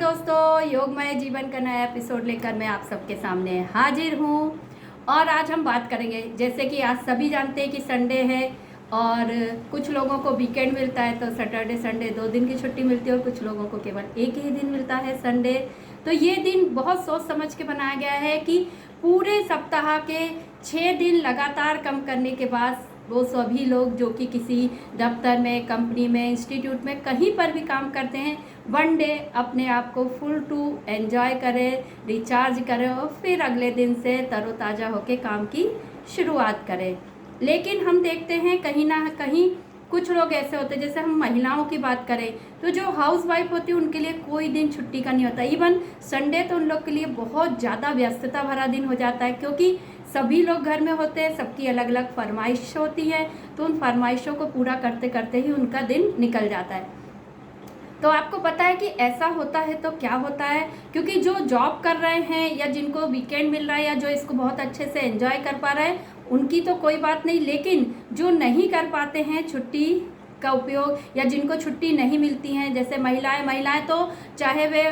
दोस्तों, योगमय जीवन का नया एपिसोड लेकर मैं आप सबके सामने हाजिर हूँ। और आज हम बात करेंगे, जैसे कि आज सभी जानते हैं कि संडे है और कुछ लोगों को वीकेंड मिलता है, तो सैटरडे संडे 2 दिन की छुट्टी मिलती है और कुछ लोगों को केवल एक ही दिन मिलता है, संडे। तो ये दिन बहुत सोच समझ के बनाया गया है कि पूरे सप्ताह के 6 दिन लगातार काम करने के बाद वो सभी लोग जो कि किसी दफ्तर में, कंपनी में, इंस्टीट्यूट में, कहीं पर भी काम करते हैं, वन डे अपने आप को फुल टू एंजॉय करें, रिचार्ज करें और फिर अगले दिन से तरोताज़ा होकर काम की शुरुआत करें। लेकिन हम देखते हैं कहीं ना कहीं कुछ लोग ऐसे होते हैं, जैसे हम महिलाओं की बात करें तो जो हाउस वाइफ होती है उनके लिए कोई दिन छुट्टी का नहीं होता। इवन संडे तो उन लोग के लिए बहुत ज़्यादा व्यस्तता भरा दिन हो जाता है, क्योंकि सभी लोग घर में होते हैं, सबकी अलग अलग फरमाइश होती है, तो उन फरमाइशों को पूरा करते करते ही उनका दिन निकल जाता है। तो आपको पता है कि ऐसा होता है तो क्या होता है, क्योंकि जो जॉब कर रहे हैं या जिनको वीकेंड मिल रहा है या जो इसको बहुत अच्छे से एंजॉय कर पा रहे हैं उनकी तो कोई बात नहीं, लेकिन जो नहीं कर पाते हैं छुट्टी का उपयोग या जिनको छुट्टी नहीं मिलती हैं, जैसे महिलाएं तो चाहे वे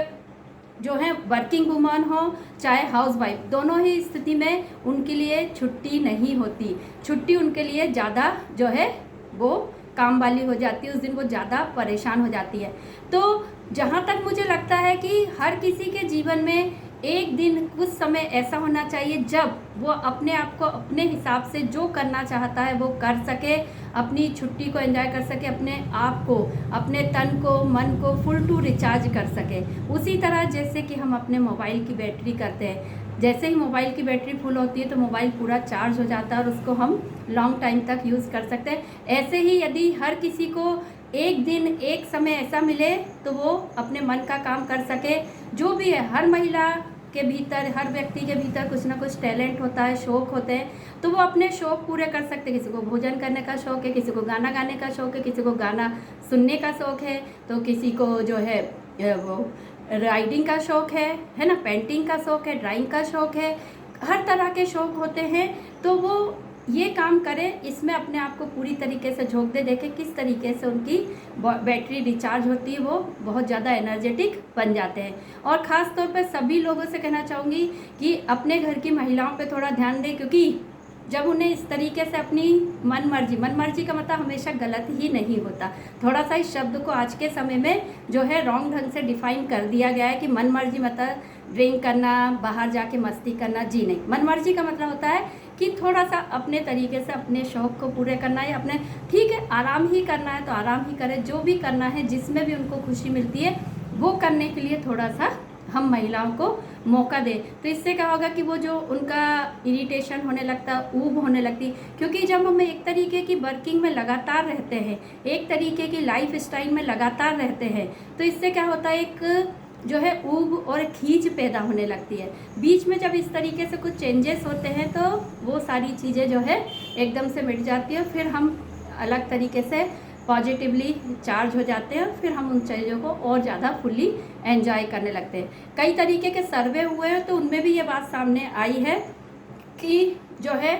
जो है वर्किंग वुमन हो चाहे हाउस वाइफ, दोनों ही स्थिति में उनके लिए छुट्टी नहीं होती। छुट्टी उनके लिए ज़्यादा जो है वो काम वाली हो जाती है, उस दिन वो ज़्यादा परेशान हो जाती है। तो जहाँ तक मुझे लगता है कि हर किसी के जीवन में एक दिन कुछ समय ऐसा होना चाहिए जब वो अपने आप को अपने हिसाब से जो करना चाहता है वो कर सके, अपनी छुट्टी को एंजॉय कर सके, अपने आप को, अपने तन को, मन को फुल टू रिचार्ज कर सके। उसी तरह जैसे कि हम अपने मोबाइल की बैटरी करते हैं, जैसे ही मोबाइल की बैटरी फुल होती है तो मोबाइल पूरा चार्ज हो जाता है और उसको हम लॉन्ग टाइम तक यूज़ कर सकते हैं। ऐसे ही यदि हर किसी को एक दिन एक समय ऐसा मिले तो वो अपने मन का काम कर सके, जो भी है। हर महिला के भीतर, हर व्यक्ति के भीतर कुछ ना कुछ टैलेंट होता है, शौक़ होते हैं, तो वो अपने शौक़ पूरे कर सकते हैं। किसी को भोजन करने का शौक़ है, किसी को गाना गाने का शौक़ है, किसी को गाना सुनने का शौक़ है, तो किसी को जो है वो राइडिंग का शौक़ है ना, पेंटिंग का शौक़ है, ड्राइंग का शौक़ है, हर तरह के शौक़ होते हैं। तो वो ये काम करें, इसमें अपने आप को पूरी तरीके से झोंक दे, देखें किस तरीके से उनकी बैटरी रिचार्ज होती है, वो बहुत ज़्यादा एनर्जेटिक बन जाते हैं। और ख़ास तौर पर सभी लोगों से कहना चाहूँगी कि अपने घर की महिलाओं पे थोड़ा ध्यान दें, क्योंकि जब उन्हें इस तरीके से अपनी मन मर्जी का मतलब हमेशा गलत ही नहीं होता। थोड़ा सा इस शब्द को आज के समय में जो है रॉन्ग ढंग से डिफाइन कर दिया गया है कि मन मर्जी मतलब ड्रिंक करना, बाहर जाके मस्ती करना, जी नहीं। मन मर्जी का मतलब होता है कि थोड़ा सा अपने तरीके से अपने शौक़ को पूरे करना है, अपने ठीक है आराम ही करना है तो आराम ही करें, जो भी करना है जिसमें भी उनको खुशी मिलती है वो करने के लिए थोड़ा सा हम महिलाओं को मौका दें। तो इससे क्या होगा कि वो जो उनका इरिटेशन होने लगता, ऊब होने लगती, क्योंकि जब हम एक तरीके की वर्किंग में लगातार रहते हैं, एक तरीके की लाइफ स्टाइल में लगातार रहते हैं, तो इससे क्या होता है, एक जो है ऊब और खींच पैदा होने लगती है। बीच में जब इस तरीके से कुछ चेंजेस होते हैं तो वो सारी चीज़ें जो है एकदम से मिट जाती है, फिर हम अलग तरीके से पॉजिटिवली चार्ज हो जाते हैं, फिर हम उन चीज़ों को और ज़्यादा फुल्ली एंजॉय करने लगते हैं। कई तरीके के सर्वे हुए हैं तो उनमें भी ये बात सामने आई है कि जो है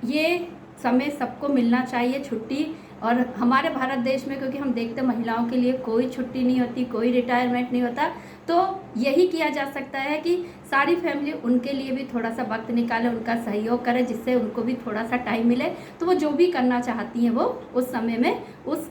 ये समय सबको मिलना चाहिए छुट्टी। और हमारे भारत देश में क्योंकि हम देखते हैं महिलाओं के लिए कोई छुट्टी नहीं होती, कोई रिटायरमेंट नहीं होता, तो यही किया जा सकता है कि सारी फैमिली उनके लिए भी थोड़ा सा वक्त निकाले, उनका सहयोग करे, जिससे उनको भी थोड़ा सा टाइम मिले, तो वो जो भी करना चाहती हैं वो उस समय में उस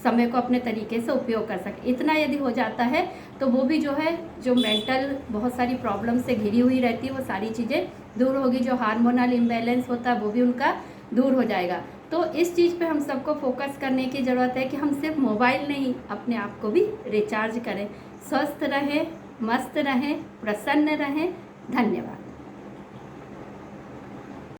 समय को अपने तरीके से उपयोग कर सके। इतना यदि हो जाता है तो वो भी जो है, जो मेंटल बहुत सारी प्रॉब्लम से घिरी हुई रहती है, वो सारी चीज़ें दूर होगी, जो हार्मोनल इम्बैलेंस होता है वो भी उनका दूर हो जाएगा। तो इस चीज़ पे हम सबको फोकस करने की ज़रूरत है कि हम सिर्फ मोबाइल नहीं, अपने आप को भी रिचार्ज करें। स्वस्थ रहें, मस्त रहें, प्रसन्न रहें। धन्यवाद।